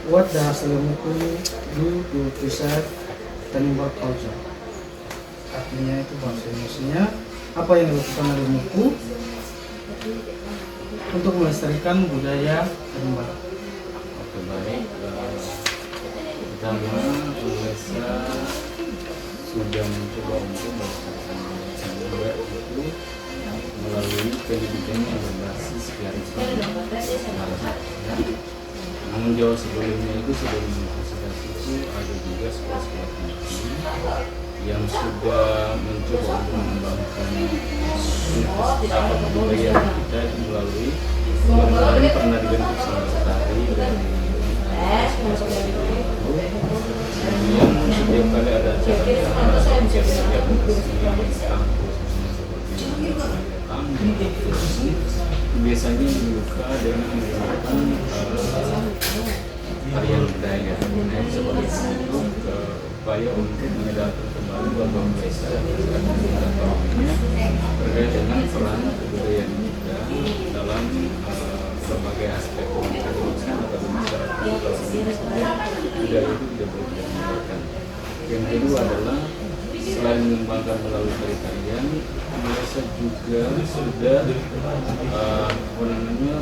What does Lemuku do to preserve Tanimbar culture? Artinya itu bahasa Indonesia, apa yang dilakukan oleh Lemuku untuk melestarikan budaya Tanimbar? Oke, baik. Pertama, Unesa sudah mencoba untuk melestarikan budaya itu melalui pendidikan yang berbasis kearifan lokal. Namun jauh sebelumnya itu, sebelum universitas itu ada juga sekolah-sekolah tinggi yang sudah mencoba untuk mengembangkan universitas budaya kita melalui pengembangan pernah dibentuk sama setari dari sekolah itu. Kemudian setiap kali ada acara-acara kampus biasanya dibuka dengan menggunakan tarian budaya. Seperti itu upaya untuk menyedarkan kembali bahwa mereka terkait dengan peran kebudayaan kita dalam berbagai aspek kehidupan atau masyarakat. Budaya itu tidak boleh ditinggalkan. Yang kedua adalah selain mengembangkan melalui tarian, mereka juga sudah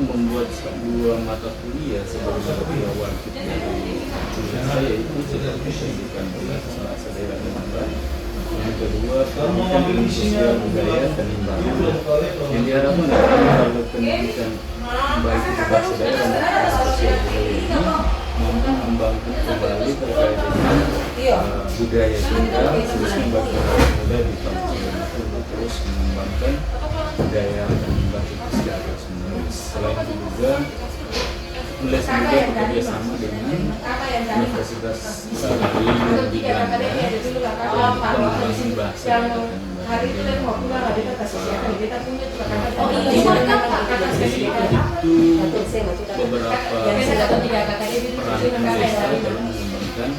membuat dua mata kuliah sebagai kuliah wajib dari Indonesia, yaitu pendidikan bahasa daerah Tanimbar. Yang kedua, pendidikan ilmu sosial budaya Tanimbar. Yang diharapkan adalah pendidikan baik itu bahasa daerah maupun sosial budaya ini mampu membangun kembali terkait dengan budaya kita, khususnya bagi anak muda di tahun untuk terus mengembangkan budaya Tanimbar itu secara terus-menerus. Selain itu juga Unesa juga bekerja sama dengan Universitas Sarawak di Belanda untuk mengembangkan bahasa Tanimbar. Itu beberapa peran Unesa dalam mengembangkan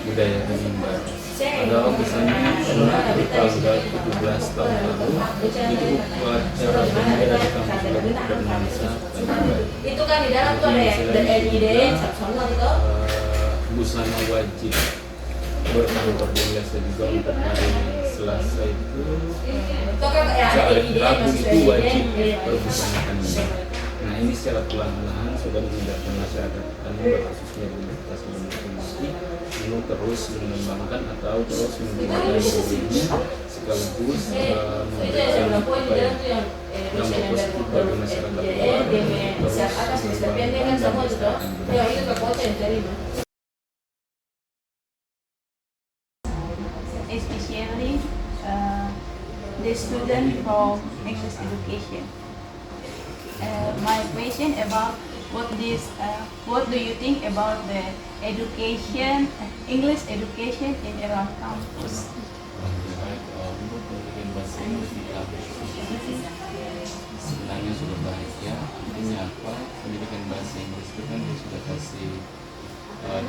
budaya Tanimbar. Ada misalnya pernah tanggal 17 tahun lalu itu upacara bendera di kampus Bernuansa Tanimbar. Itu kan di dalam tuh ada ya, dan busana wajib berkantor di Unesa juga untuk hari Selasa itu. Rabu itu wajib berbusana Tanimbar. Nah, ini secara perlahan-lahan sudah menyadarkan masyarakat Tanimbar khususnya di Universitas Indonesia untuk terus mengembangkan atau terus menggunakan budayanya sekaligus memberikan dampak positif bagi masyarakat luar terus mengembangkan dan melestarikan budaya. Especially the student from English education. My question about what do you think about the education, English education in Iran campus? Pendidikan bahasa Inggris di kampus sebenarnya sudah baik ya. Intinya apa? Pendidikan bahasa Inggris itu kan dia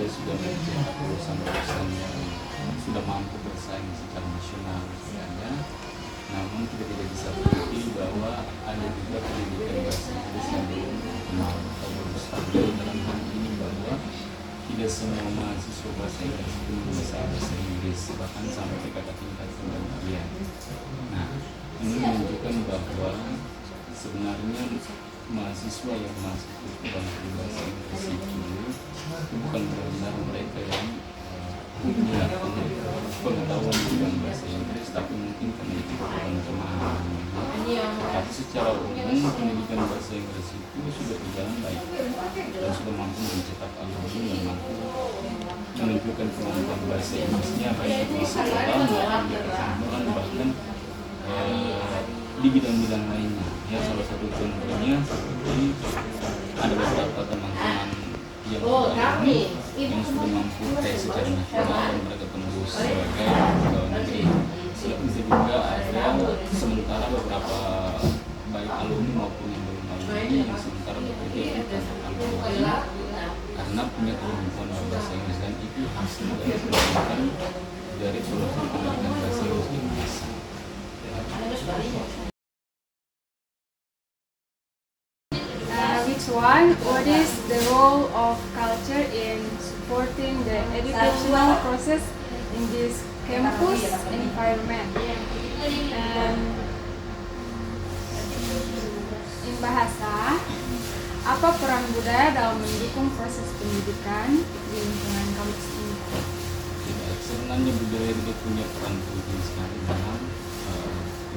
sudah mencetak lulusan-lulusan yang sudah mampu bersaing secara nasional misalnya. Namun kita tidak bisa pungkiri bahwa ada juga pendidikan bahasa Inggris yang belum kenal atau belum stabil dalam hal ini, bahwa tidak semua mahasiswa bahasa Inggris itu bisa bahasa Inggris bahkan sampai ke kata tingkat pendidikan. Nah, ini menunjukkan bahwa sebenarnya mahasiswa yang masuk ke bangku bahasa Inggris itu bukan benar-benar mereka yang punya pengetahuan tentang bahasa Inggris, tapi mungkin karena itu kurang pemahaman. Tapi secara umum pendidikan bahasa Inggris itu sudah berjalan baik dan sudah mampu mencetak alumni yang mampu menunjukkan kemampuan bahasa Inggrisnya baik di sekolah maupun di perkantoran, bahkan di bidang-bidang lainnya. Ya, salah satu contohnya seperti ada beberapa teman-teman yang sudah mampu secara nasional dan mereka tembus sebagai pegawai negeri. Selain itu juga ada sementara beberapa baik alumni maupun yang belum alumni yang sementara bekerja di kantor karena punya kemampuan bahasa Inggris, dan itu hasil dari pendidikan dari pendidikan bahasa Inggris di Indonesia. Which Next one, what is the role of culture in supporting the educational process in this campus environment? In bahasa, apa peran budaya dalam mendukung proses pendidikan di lingkungan kampus ini? Sebenarnya budaya itu punya peran penting sekali dalam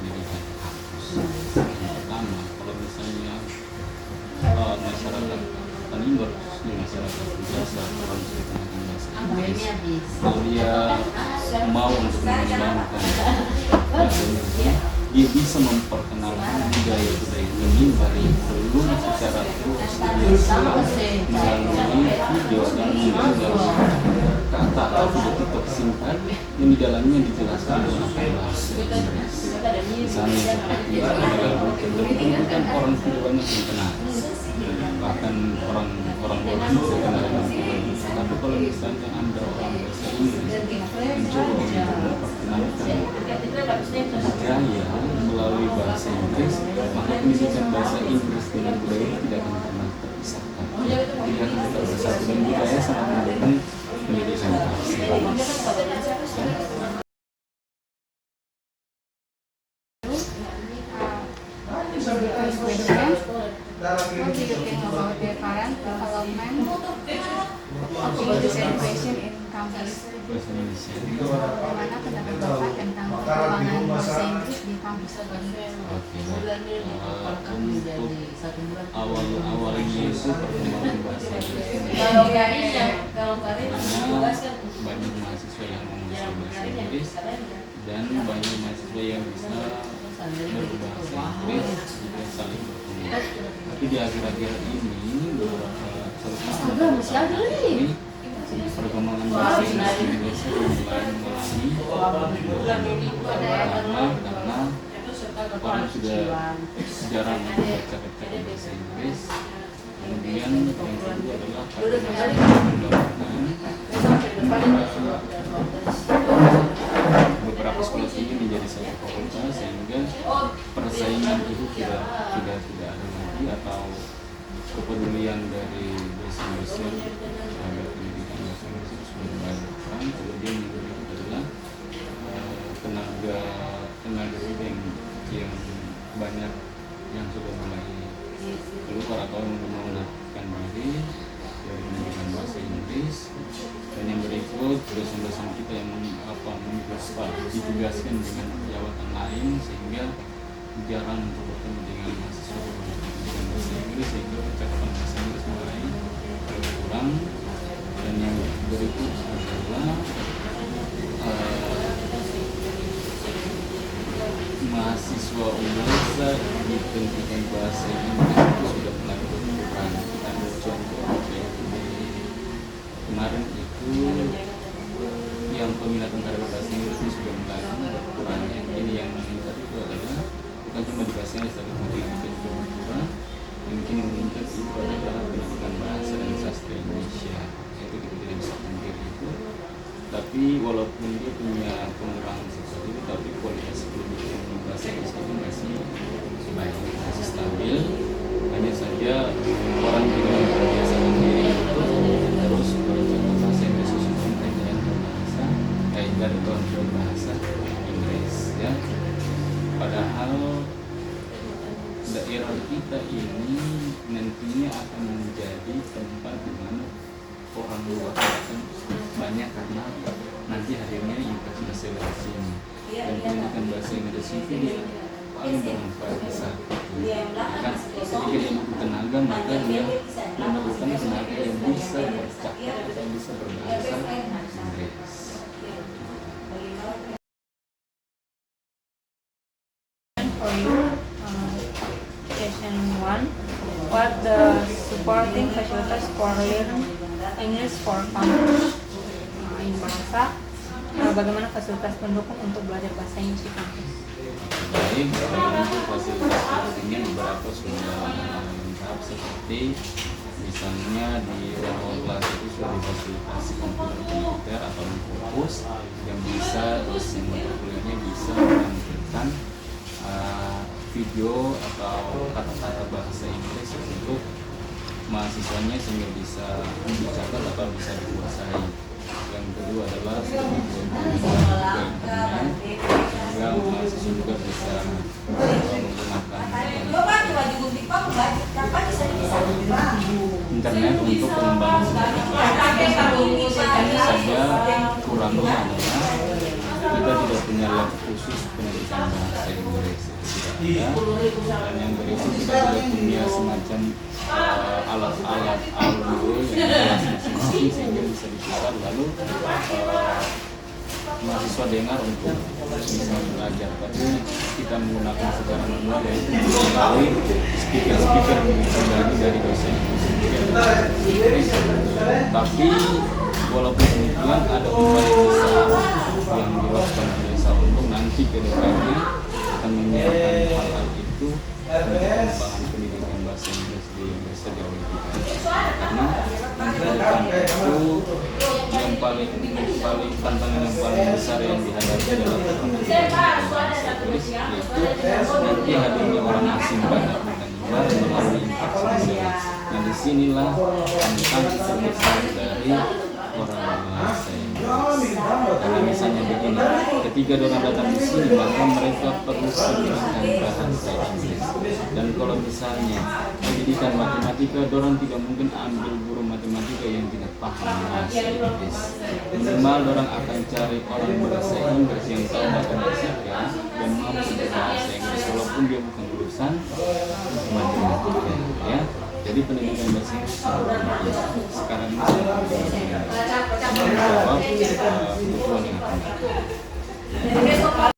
pendidikan kampus. Yang pertama, kalau misalnya masyarakat Tanimbar, khususnya masyarakat biasa, orang sudah menggunakan bahasa Inggris, kalau dia mau untuk mengembangkan bahasa Inggris, dia bisa memperkenalkan budaya-budaya Tanimbar yang belum secara terus melalui video dan melalui kata atau titik singkat yang di dalamnya dijelaskan menggunakan bahasa Inggris. Misalnya seperti bukan orang tidak banyak yang kenal, bahkan orang luar negeri kenal dengan Inggris. Tapi kalau misalnya Anda orang bahasa Inggris mencoba untuk memperkenalkan budaya melalui bahasa Inggris, maka pendidikan bahasa Inggris dengan budaya tidak akan pernah terpisahkan. Tidak akan tetap bersatu dan budaya sangat mendukung pendidikan bahasa Inggris. What do you think about the current development of English education in campus? Bagaimana pendapat Bapak tentang perkembangan bahasa Inggris di kampus? Oke, untuk awalnya itu perkembangan bahasa Inggris Kalau Karin banyak mahasiswa yang menguasai bahasa Inggris dan banyak mahasiswa yang bisa berbahasa Inggris juga saling berkomunikasi. Tapi di akhir-akhir ini beberapa ini perkembangan bahasa Inggris mulai karena orang sudah jarang membaca bahasa Inggris. Kemudian yang kedua adalah beberapa sekolah tinggi menjadi satu fakultas sehingga persaingan itu tidak ada lagi atau kepedulian dari dosen-dosen terhadap pendidikan bahasa Inggris itu sudah mulai berkurang. Kemudian yang kedua adalah tenaga yang banyak yang sudah mulai keluar atau menggunakan diri dari pendidikan bahasa Inggris. Dan yang berikut dosen-dosen kita yang ditugaskan dengan jabatan lain sehingga jarang untuk bertemu dengan mahasiswa pendidikan bahasa Inggris sehingga percakapan bahasa Inggris mulai berkurang. Dan yang berikut adalah mahasiswa UNESA di pendidikan bahasa Inggris itu sudah mulai berkurang. Kita ambil contoh kemarin itu yang peminatan terhadap bahasa Inggris ini sudah mulai berkurang. Ini yang meningkat itu adalah bukan cuma di bahasa Inggris tapi pendidikan juga berkurang. Mungkin yang meningkat itu adalah pendidikan bahasa dan sastra Indonesia. Itu kita tidak bisa pungkiri itu. Tapi walaupun dia punya pengurangan seperti itu, tapi kualitas pendidikan bahasa Inggris itu masih baik, masih stabil. Hanya saja orang tidak membiasakan diri itu terus belajar bahasa Inggris khususnya dari kontrol bahasa Inggris ya. Padahal daerah kita ini nantinya akan menjadi tempat di mana orang luar akan banyak karena nanti akhirnya infeksi bahasa Inggris ini dan pendidikan bahasa Inggris itu paling bermanfaat besar. Kan sedikit yang butuh tenaga maka dia memerlukan tenaga yang bisa bercakap atau bisa berbahasa Inggris. For you, question 1, what the supporting facilities for learning English for campus? Ini bahasa, bagaimana fasilitas pendukung untuk belajar bahasa Inggris di kampus? Baik, untuk fasilitas ini beberapa sudah lengkap seperti misalnya di ruang kelas itu sudah difasilitasi komputer atau fokus yang bisa dosen kuliahnya bisa menampilkan video atau kata-kata bahasa Inggris untuk mahasiswanya sehingga bisa dicatat atau bisa dikuasai. Yang kedua adalah juga internet sehingga mahasiswa juga bisa menggunakan internet untuk pengembangan saja kurangnya adalah kita tidak punya lab khusus pendidikan bahasa Inggris, tidak ada. Dan yang berikut kita tidak punya semacam alat-alat audio yang jelas masing-masing sehingga bisa diputar lalu mahasiswa dengar untuk bisa belajar. Tapi kita menggunakan secara manual yaitu melalui speaker dari dosen itu sendiri. Tapi walaupun demikian ada upaya besar yang dilakukan oleh desa untuk nanti ke depannya akan menyiapkan hal-hal itu untuk pengembangan pendidikan bahasa Inggris di Universitas Jawa kita. Karena ke depan itu yang paling tantangan yang paling besar yang dihadapi adalah pengembangan bahasa Inggris, yaitu nanti hadirnya orang asing banyak mendengar melalui interaksi. Nah disinilah tantangan terbesar dari orang bahasa Inggris. Karena misalnya begini, ketika orang datang di sini maka mereka perlu menggunakan bahasa Inggris. Dan kalau misalnya pendidikan matematika, orang tidak mungkin ambil guru matematika yang tidak paham bahasa Inggris. Minimal orang akan cari orang bahasa Inggris yang tahu matematika dan mampu berbahasa Inggris walaupun dia bukan lulusan matematika, ya. Jadi pendidikan bahasa Inggris sekarang ini menjawab kebutuhan yang akan datang.